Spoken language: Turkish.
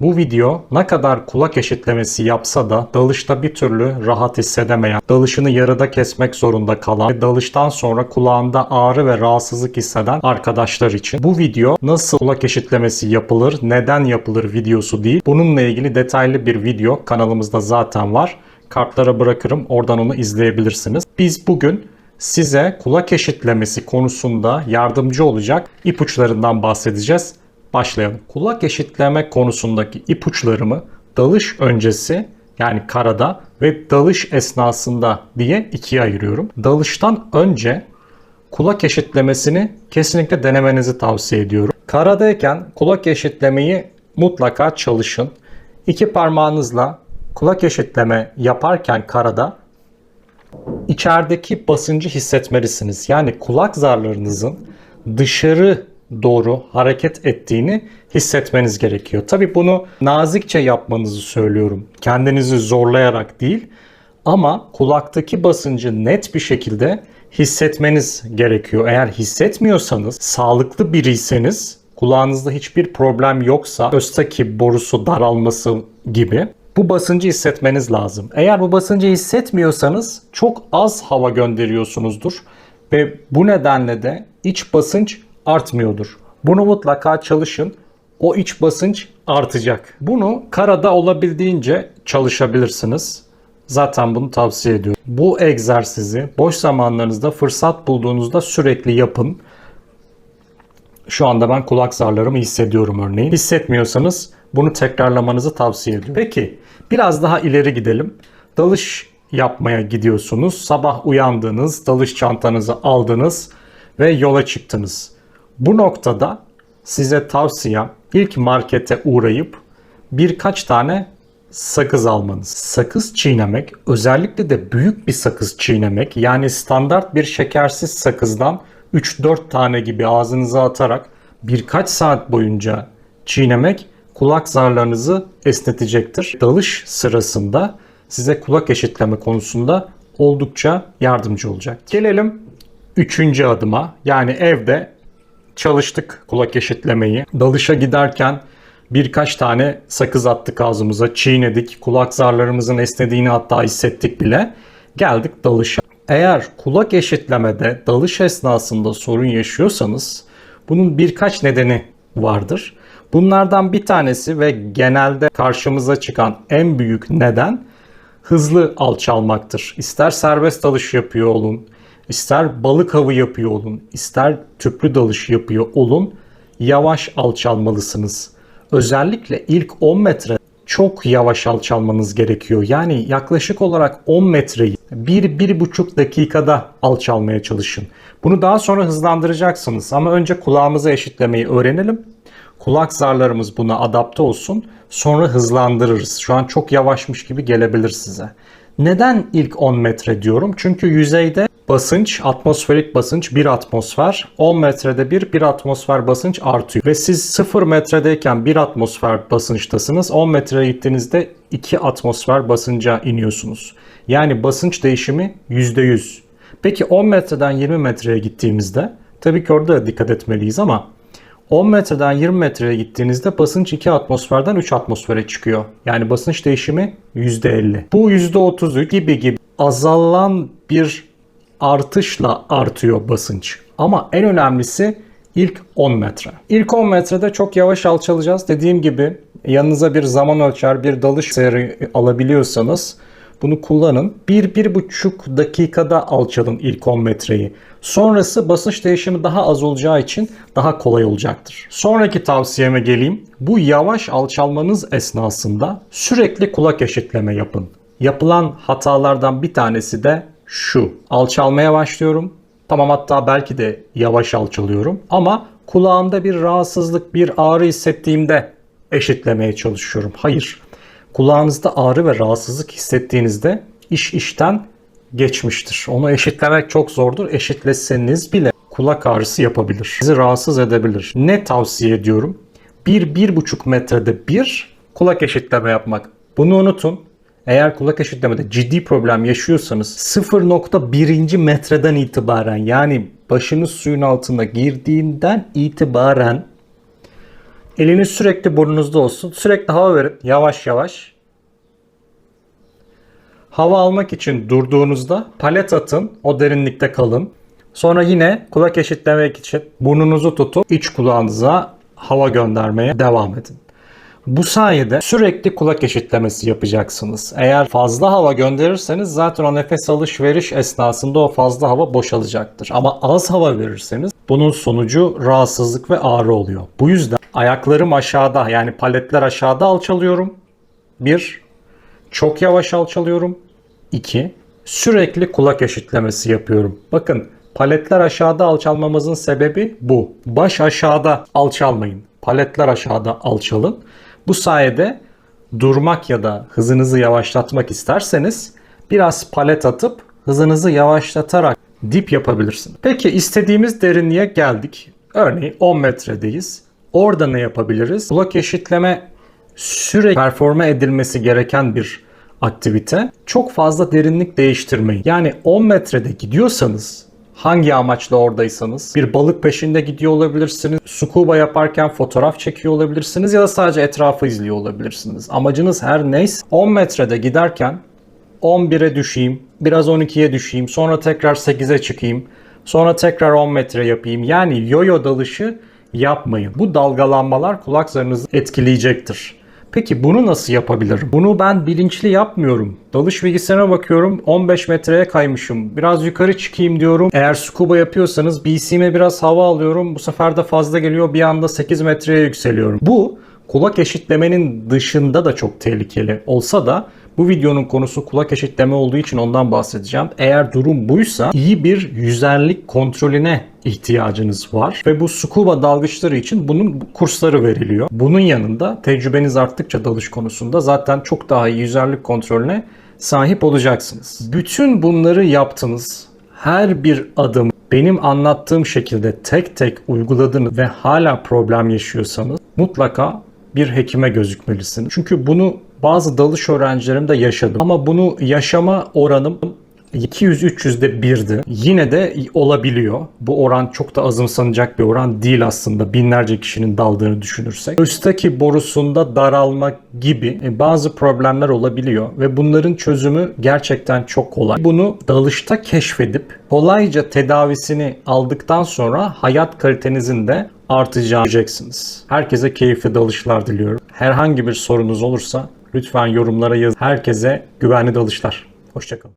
Bu video ne kadar kulak eşitlemesi yapsa da dalışta bir türlü rahat hissedemeyen, dalışını yarıda kesmek zorunda kalan ve dalıştan sonra kulağında ağrı ve rahatsızlık hisseden arkadaşlar için. Bu video nasıl kulak eşitlemesi yapılır, neden yapılır videosu değil. Bununla ilgili detaylı bir video kanalımızda zaten var. Kartlara bırakırım, oradan onu izleyebilirsiniz. Biz bugün size kulak eşitlemesi konusunda yardımcı olacak ipuçlarından bahsedeceğiz. Başlayalım. Kulak eşitleme konusundaki ipuçlarımı dalış öncesi, yani karada ve dalış esnasında diye ikiye ayırıyorum. Dalıştan önce kulak eşitlemesini kesinlikle denemenizi tavsiye ediyorum. Karadayken kulak eşitlemeyi mutlaka çalışın. İki parmağınızla kulak eşitleme yaparken karada içerideki basıncı hissetmelisiniz. Yani kulak zarlarınızın dışarı doğru hareket ettiğini hissetmeniz gerekiyor. Tabii bunu nazikçe yapmanızı söylüyorum. Kendinizi zorlayarak değil, ama kulaktaki basıncı net bir şekilde hissetmeniz gerekiyor. Eğer hissetmiyorsanız, sağlıklı biriyseniz, kulağınızda hiçbir problem yoksa, Östaki borusu daralması gibi bu basıncı hissetmeniz lazım. Eğer bu basıncı hissetmiyorsanız çok az hava gönderiyorsunuzdur ve bu nedenle de iç basınç artmıyordur. Bunu mutlaka çalışın. O iç basınç artacak. Bunu karada olabildiğince çalışabilirsiniz. Zaten bunu tavsiye ediyorum. Bu egzersizi boş zamanlarınızda fırsat bulduğunuzda sürekli yapın. Şu anda ben kulak zarlarımı hissediyorum örneğin. Hissetmiyorsanız bunu tekrarlamanızı tavsiye ediyorum. Peki biraz daha ileri gidelim. Dalış yapmaya gidiyorsunuz. Sabah uyandınız, dalış çantanızı aldınız ve yola çıktınız. Bu noktada size tavsiyem ilk markete uğrayıp birkaç tane sakız almanız. Sakız çiğnemek, özellikle de büyük bir sakız çiğnemek, yani standart bir şekersiz sakızdan 3-4 tane gibi ağzınıza atarak birkaç saat boyunca çiğnemek kulak zarlarınızı esnetecektir. Dalış sırasında size kulak eşitleme konusunda oldukça yardımcı olacaktır. Gelelim 3. adıma, yani evde çalıştık kulak eşitlemeyi. Dalışa giderken birkaç tane sakız attık ağzımıza, çiğnedik. Kulak zarlarımızın esnediğini hatta hissettik bile. Geldik dalışa. Eğer kulak eşitlemede dalış esnasında sorun yaşıyorsanız bunun birkaç nedeni vardır. Bunlardan bir tanesi ve genelde karşımıza çıkan en büyük neden hızlı alçalmaktır. İster serbest dalış yapıyor olun, ister balık avı yapıyor olun, ister tüplü dalış yapıyor olun, yavaş alçalmalısınız. Özellikle ilk 10 metre çok yavaş alçalmanız gerekiyor. Yani yaklaşık olarak 10 metreyi 1-1,5 dakikada alçalmaya çalışın. Bunu daha sonra hızlandıracaksınız ama önce kulağımızı eşitlemeyi öğrenelim. Kulak zarlarımız buna adapte olsun. Sonra hızlandırırız. Şu an çok yavaşmış gibi gelebilir size. Neden ilk 10 metre diyorum? Çünkü yüzeyde basınç, atmosferik basınç 1 atmosfer. 10 metrede 1 atmosfer basınç artıyor. Ve siz 0 metredeyken 1 atmosfer basınçtasınız. 10 metreye gittiğinizde 2 atmosfer basınca iniyorsunuz. Yani basınç değişimi %100. Peki 10 metreden 20 metreye gittiğimizde, tabii ki orada dikkat etmeliyiz ama 10 metreden 20 metreye gittiğinizde basınç 2 atmosferden 3 atmosfere çıkıyor. Yani basınç değişimi %50. Bu %33 gibi azalan bir artışla artıyor basınç. Ama en önemlisi ilk 10 metre. İlk 10 metrede çok yavaş alçalacağız. Dediğim gibi yanınıza bir zaman ölçer, bir dalış seri alabiliyorsanız bunu kullanın. 1-1,5 dakikada alçalın ilk 10 metreyi. Sonrası basınç değişimi daha az olacağı için daha kolay olacaktır. Sonraki tavsiyeme geleyim. Bu yavaş alçalmanız esnasında sürekli kulak eşitleme yapın. Yapılan hatalardan bir tanesi de şu. Alçalmaya başlıyorum. Tamam, hatta belki de yavaş alçalıyorum. Ama kulağımda bir rahatsızlık, bir ağrı hissettiğimde eşitlemeye çalışıyorum. Hayır. Kulağınızda ağrı ve rahatsızlık hissettiğinizde iş işten geçmiştir. Onu eşitlemek çok zordur. Eşitleseniz bile kulak ağrısı yapabilir. Sizi rahatsız edebilir. Ne tavsiye ediyorum? 1-1,5 metrede bir kulak eşitleme yapmak. Bunu unutun. Eğer kulak eşitlemede ciddi problem yaşıyorsanız 0,1. metreden itibaren, yani başınız suyun altına girdiğinden itibaren Eliniz sürekli burnunuzda olsun. Sürekli hava verin. Yavaş yavaş. Hava almak için durduğunuzda palet atın. O derinlikte kalın. Sonra yine kulak eşitlemek için burnunuzu tutup iç kulağınıza hava göndermeye devam edin. Bu sayede sürekli kulak eşitlemesi yapacaksınız. Eğer fazla hava gönderirseniz zaten o nefes alış-veriş esnasında o fazla hava boşalacaktır. Ama az hava verirseniz bunun sonucu rahatsızlık ve ağrı oluyor. Bu yüzden ayaklarım aşağıda, yani paletler aşağıda alçalıyorum. 1. Çok yavaş alçalıyorum. 2. Sürekli kulak eşitlemesi yapıyorum. Bakın, paletler aşağıda alçalmamızın sebebi bu. Baş aşağıda alçalmayın. Paletler aşağıda alçalın. Bu sayede durmak ya da hızınızı yavaşlatmak isterseniz biraz palet atıp hızınızı yavaşlatarak dip yapabilirsiniz. Peki istediğimiz derinliğe geldik. Örneğin 10 metredeyiz. Orada ne yapabiliriz? Kulak eşitleme sürekli performe edilmesi gereken bir aktivite. Çok fazla derinlik değiştirmeyin. Yani 10 metrede gidiyorsanız, hangi amaçla oradaysanız, bir balık peşinde gidiyor olabilirsiniz, scuba yaparken fotoğraf çekiyor olabilirsiniz ya da sadece etrafı izliyor olabilirsiniz. Amacınız her neyse 10 metrede giderken 11'e düşeyim, biraz 12'ye düşeyim, sonra tekrar 8'e çıkayım, sonra tekrar 10 metre yapayım. Yani yo-yo dalışı yapmayın. Bu dalgalanmalar kulak zarınızı etkileyecektir. Peki bunu nasıl yapabilirim? Bunu ben bilinçli yapmıyorum. Dalış bilgisayarına bakıyorum, 15 metreye kaymışım. Biraz yukarı çıkayım diyorum. Eğer scuba yapıyorsanız BC'me biraz hava alıyorum. Bu sefer de fazla geliyor. Bir anda 8 metreye yükseliyorum. Bu kulak eşitlemenin dışında da çok tehlikeli olsa da bu videonun konusu kulak eşitleme olduğu için ondan bahsedeceğim. Eğer durum buysa iyi bir yüzerlik kontrolüne ihtiyacınız var ve bu scuba dalgıçları için bunun kursları veriliyor. Bunun yanında tecrübeniz arttıkça dalış konusunda zaten çok daha iyi yüzerlik kontrolüne sahip olacaksınız. Bütün bunları yaptınız. Her bir adım benim anlattığım şekilde tek tek uyguladınız ve hala problem yaşıyorsanız mutlaka bir hekime gözükmelisiniz. Çünkü bunu bazı dalış öğrencilerimde yaşadım. Ama bunu yaşama oranım 200-300'de 1'di. Yine de olabiliyor. Bu oran çok da azımsanacak bir oran değil aslında. Binlerce kişinin daldığını düşünürsek. Üstteki borusunda daralma gibi bazı problemler olabiliyor. Ve bunların çözümü gerçekten çok kolay. Bunu dalışta keşfedip kolayca tedavisini aldıktan sonra hayat kalitenizin de artacağını göreceksiniz. Herkese keyifli dalışlar diliyorum. Herhangi bir sorunuz olursa lütfen yorumlara yazın. Herkese güvenli dalışlar. Hoşça kalın.